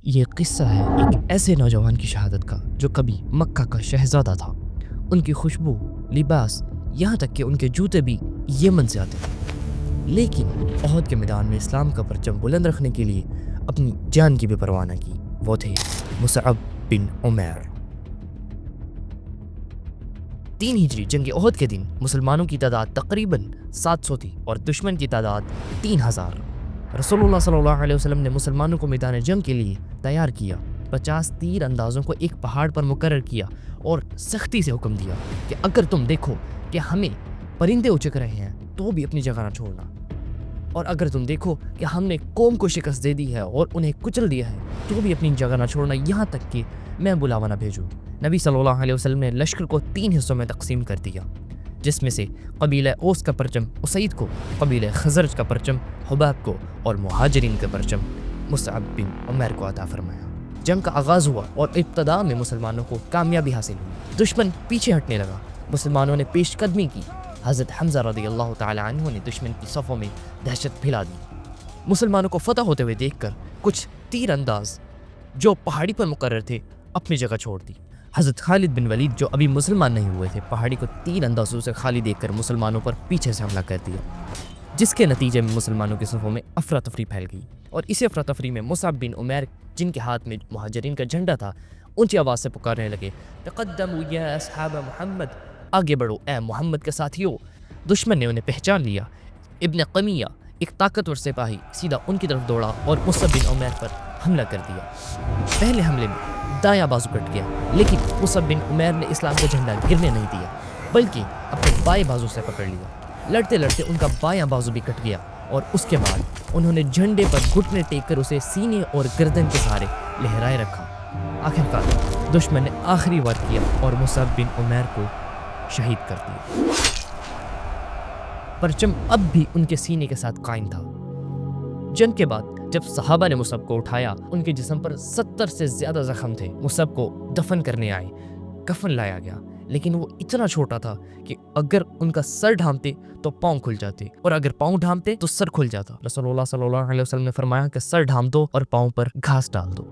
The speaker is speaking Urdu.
یہ قصہ ہے ایک ایسے نوجوان کی شہادت کا جو کبھی مکہ کا شہزادہ تھا۔ ان کی خوشبو، لباس، یہاں تک کہ ان کے جوتے بھی یمن سے آتے تھے، لیکن احد کے میدان میں اسلام کا پرچم بلند رکھنے کے لیے اپنی جان کی بھی پرواہ نہ کی۔ وہ تھے مصعب بن عمیر۔ 3 ہجری جنگ احد کے دن مسلمانوں کی تعداد تقریباً 700 تھی اور دشمن کی تعداد 3000۔ رسول اللہ صلی اللہ علیہ وسلم نے مسلمانوں کو میدان جنگ کے لیے تیار کیا۔ 50 تیر اندازوں کو ایک پہاڑ پر مقرر کیا اور سختی سے حکم دیا کہ اگر تم دیکھو کہ ہمیں پرندے اچک رہے ہیں تو بھی اپنی جگہ نہ چھوڑنا، اور اگر تم دیکھو کہ ہم نے قوم کو شکست دے دی ہے اور انہیں کچل دیا ہے تو بھی اپنی جگہ نہ چھوڑنا، یہاں تک کہ میں بلاوا نہ بھیجوں۔ نبی صلی اللہ علیہ وسلم نے لشکر کو 3 حصوں میں تقسیم کر دیا، جس میں سے قبیلہ اوس کا پرچم اسید کو، قبیلہ خزرج کا پرچم حباب کو اور مہاجرین کا پرچم مصعب بن عمیر کو عطا فرمایا۔ جنگ کا آغاز ہوا اور ابتدا میں مسلمانوں کو کامیابی حاصل ہوئی۔ دشمن پیچھے ہٹنے لگا، مسلمانوں نے پیش قدمی کی۔ حضرت حمزہ رضی اللہ تعالی عنہ نے دشمن کی صفوں میں دہشت پھیلا دی۔ مسلمانوں کو فتح ہوتے ہوئے دیکھ کر کچھ تیر انداز جو پہاڑی پر مقرر تھے اپنی جگہ چھوڑ دی۔ حضرت خالد بن ولید جو ابھی مسلمان نہیں ہوئے تھے، پہاڑی کو تیر اندازوں سے خالی دیکھ کر مسلمانوں پر پیچھے سے حملہ کر دیا، جس کے نتیجے میں مسلمانوں کے صفوں میں افراتفری پھیل گئی، اور اسی افراتفری میں مصعب بن عمیر جن کے ہاتھ میں مہاجرین کا جھنڈا تھا اونچی آواز سے پکارنے لگے، تقدموا یا اصحاب محمد، آگے بڑھو اے محمد کے ساتھیوں۔ دشمن نے انہیں پہچان لیا۔ ابن قمیہ ایک طاقتور سپاہی سیدھا ان کی طرف دوڑا اور مصعب بن عمیر پر حملہ کر دیا۔ پہلے حملے میں دایاں بازو کٹ گیا، لیکن مصعب بن عمیر نے اسلام کا جھنڈا گرنے نہیں دیا بلکہ اپنے بائیں بازو سے پکڑ لیا۔ لڑتے لڑتے ان کا بایاں بازو بھی کٹ گیا اور اس کے بعد انہوں نے جھنڈے پر گھٹنے ٹیک کر اسے سینے اور گردن کے سہارے لہرائے رکھا۔ آخرکار دشمن نے آخری وار کیا اور مصعب بن عمیر کو شہید کر دیا۔ پرچم اب بھی ان کے سینے کے ساتھ قائم تھا۔ جنگ کے بعد جب صحابہ نے مصعب کو اٹھایا، ان کے جسم پر 70 سے زیادہ زخم تھے۔ مصعب کو دفن کرنے آئے، کفن لایا گیا، لیکن وہ اتنا چھوٹا تھا کہ اگر ان کا سر ڈھانپتے تو پاؤں کھل جاتے، اور اگر پاؤں ڈھانپتے تو سر کھل جاتا۔ رسول اللہ صلی اللہ علیہ وسلم نے فرمایا کہ سر ڈھانپ دو اور پاؤں پر گھاس ڈال دو۔